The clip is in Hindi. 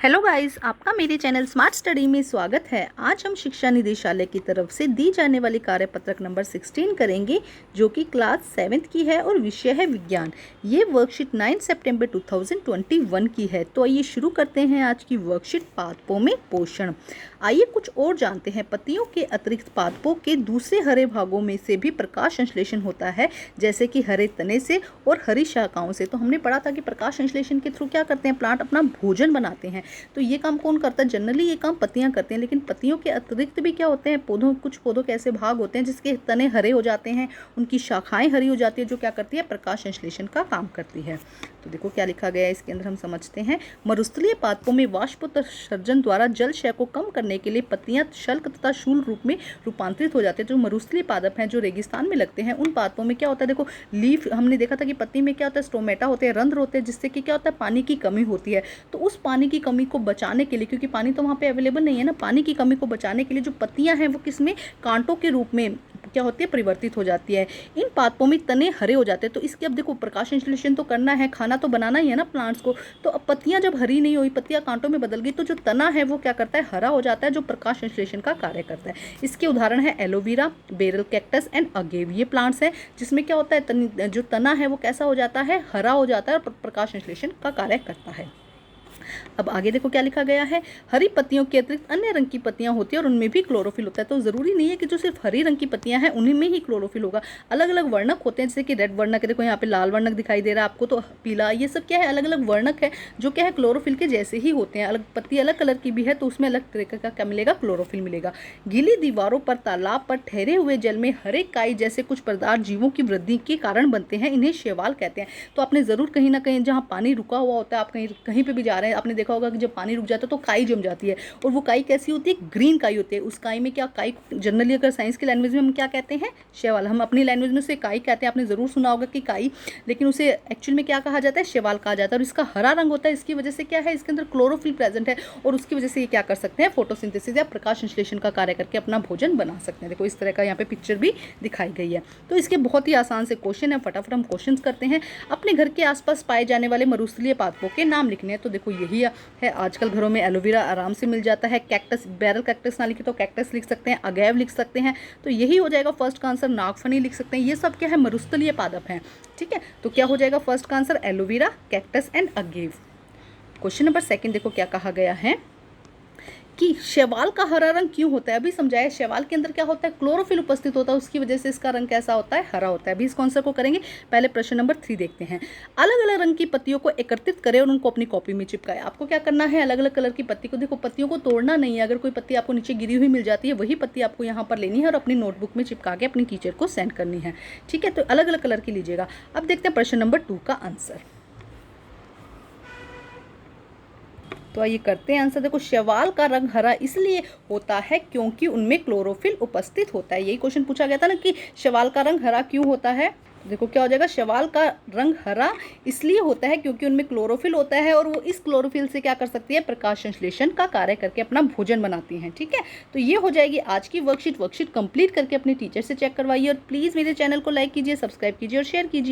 हेलो गाइस, आपका मेरे चैनल स्मार्ट स्टडी में स्वागत है। आज हम शिक्षा निदेशालय की तरफ से दी जाने वाली कार्यपत्रक नंबर 16 करेंगे, जो कि क्लास 7th की है और विषय है विज्ञान। ये वर्कशीट 9 सितंबर 2021 की है। तो आइए शुरू करते हैं आज की वर्कशीट। पादपों में पोषण। आइए कुछ और जानते हैं। पत्तियों के अतिरिक्त पादपों के दूसरे हरे भागों में से भी प्रकाश संश्लेषण होता है, जैसे कि हरे तने से और हरी शाखाओं से। तो हमने पढ़ा था कि प्रकाश संश्लेषण के थ्रू क्या करते हैं, प्लांट अपना भोजन बनाते हैं। तो ये काम कौन करता है? जनरली ये काम पत्तियां करते हैं, लेकिन पत्तियों के अतिरिक्त भी क्या होते हैं, कुछ पौधों के ऐसे भाग होते हैं जिसके तने हरे हो जाते हैं, उनकी शाखाएं हरी हो जाती है, जो क्या करती है, प्रकाश संश्लेषण का काम करती है। तो देखो क्या लिखा गया है इसके अंदर, हम समझते हैं। मरुस्थलीय पादपों में वाष्पोत्सर्जन द्वारा जल क्षय को कम करने के लिए पत्तियां शल्क तथा शूल रूप में रूपांतरित हो जाते हैं। जो मरुस्थलीय पादप हैं, जो रेगिस्तान में लगते हैं, उन पादपों में क्या होता है, देखो लीफ हमने देखा था कि पत्ती में क्या होता है, स्टोमेटा होते हैं, रंध्र होते हैं, जिससे कि क्या होता है, पानी की कमी होती है। तो उस पानी की कमी को बचाने के लिए, क्योंकि पानी तो वहाँ पे अवेलेबल नहीं है ना, पानी की कमी को बचाने के लिए जो पत्तियां हैं वो किसमें, कांटों के रूप में क्या होती है, परिवर्तित हो जाती है। इन पादपों में तने हरे हो जाते हैं। तो इसके अब देखो, प्रकाश संश्लेषण तो करना है, खाना तो बनाना ही है ना प्लांट्स को। तो अब पत्तियां जब हरी नहीं हुई, पत्तियां कांटों में बदल गई, तो जो तना है वो क्या करता है, हरा हो जाता है, जो प्रकाश संश्लेषण का कार्य करता है। इसके उदाहरण है aloe vera, barrel cactus and agave. ये प्लांट्स हैं जिसमें क्या होता है, जो तना है वो कैसा हो जाता है, हरा हो जाता है और प्रकाश संश्लेषण का कार्य करता है। अब आगे देखो क्या लिखा गया है। हरी पत्तियों के अतिरिक्त अन्य रंग की पत्तियां होती है और उनमें भी क्लोरोफिल होता है। तो जरूरी नहीं है कि जो सिर्फ हरी रंग की पत्तियां हैं उन्हीं में ही क्लोरोफिल होगा। अलग अलग वर्णक होते हैं, जैसे कि रेड वर्णक है, देखो यहाँ पे लाल वर्णक दिखाई दे रहा है आपको, तो पीला, ये सब क्या है, अलग अलग वर्णक है जो क्या है, क्लोरोफिल के जैसे ही होते हैं। अलग पत्ती अलग कलर की भी है तो उसमें अलग तरीके का क्या मिलेगा, क्लोरोफिल मिलेगा। गीली दीवारों पर, तालाब पर ठहरे हुए जल में हरे काई जैसे कुछ पदार्थ जीवों की वृद्धि के कारण बनते हैं, इन्हें शैवाल कहते हैं। तो आपने जरूर कहीं ना कहीं जहाँ पानी रुका हुआ होता है, आप कहीं कहीं पे भी जा रहे हैं, आपने देखा होगा कि जब पानी रुक जाता है तो काई जम जाती है, और वो काई कैसी होती है, ग्रीन काई होती है। उस काई में क्या, काई जनरली अगर साइंस की लैंग्वेज में हम क्या कहते हैं, शैवाल। हम अपनी लैंग्वेज में उसे काई कहते हैं, आपने जरूर सुना होगा कि काई, लेकिन उसे एक्चुअल में क्या कहा जाता है, शैवाल कहा जाता है। और इसका हरा रंग होता है, इसकी वजह से क्या है, इसके अंदर क्लोरोफिल प्रेजेंट है, और उसकी वजह से ये क्या कर सकते हैं, फोटोसिंथेसिस या प्रकाश संश्लेषण का कार्य करके अपना भोजन बना सकते हैं। देखो इस तरह का यहाँ पे पिक्चर भी दिखाई गई है। तो इसके बहुत ही आसान से क्वेश्चन है, फटाफट हम क्वेश्चन करते हैं। अपने घर के आसपास पाए जाने वाले मरुस्थलीय पादपों के नाम लिखने हैं। तो देखो यही है, आजकल घरों में एलोवेरा आराम से मिल जाता है। कैक्टस, बैरल कैक्टस ना लिखे तो कैक्टस लिख सकते हैं, अगैव लिख सकते हैं। तो यही हो जाएगा फर्स्ट का आंसर। नागफनी लिख सकते हैं। ये सब क्या है, मरुस्थलीय पादप हैं। ठीक है, तो क्या हो जाएगा फर्स्ट का answer, aloe vera, cactus and agave. Question number 2 देखो क्या कहा गया है कि शैवाल का हरा रंग क्यों होता है। अभी समझाया, शैवाल के अंदर क्या होता है, क्लोरोफिल उपस्थित होता है, उसकी वजह से इसका रंग कैसा होता है, हरा होता है। अभी इस आंसर को करेंगे। पहले प्रश्न नंबर 3 देखते हैं। अलग अलग रंग की पत्तियों को एकत्रित करें और उनको अपनी कॉपी में चिपकाएं। आपको क्या करना है, अलग अलग कलर की पत्ती को, देखो पत्तियों को तोड़ना नहीं है। अगर कोई पत्ती आपको नीचे गिरी हुई मिल जाती है, वही पत्ती आपको यहाँ पर लेनी है और अपनी नोटबुक में चिपका के अपनी टीचर को सेंड करनी है। ठीक है, तो अलग अलग कलर की लीजिएगा। अब देखते हैं प्रश्न नंबर 2 का आंसर। तो आइए करते हैं आंसर। देखो शैवाल का रंग हरा इसलिए होता है क्योंकि उनमें क्लोरोफिल उपस्थित होता है। यही क्वेश्चन पूछा गया था ना कि शैवाल का रंग हरा क्यों होता है। देखो क्या हो जाएगा, शैवाल का रंग हरा इसलिए होता है क्योंकि उनमें क्लोरोफिल होता है, और वो इस क्लोरोफिल से क्या कर सकती है, प्रकाश संश्लेषण का कार्य करके अपना भोजन बनाती हैं। ठीक है, तो ये हो जाएगी आज की वर्कशीट। वर्कशीट कंप्लीट करके अपने टीचर से चेक करवाइए, और प्लीज़ मेरे चैनल को लाइक कीजिए, सब्सक्राइब कीजिए और शेयर कीजिए।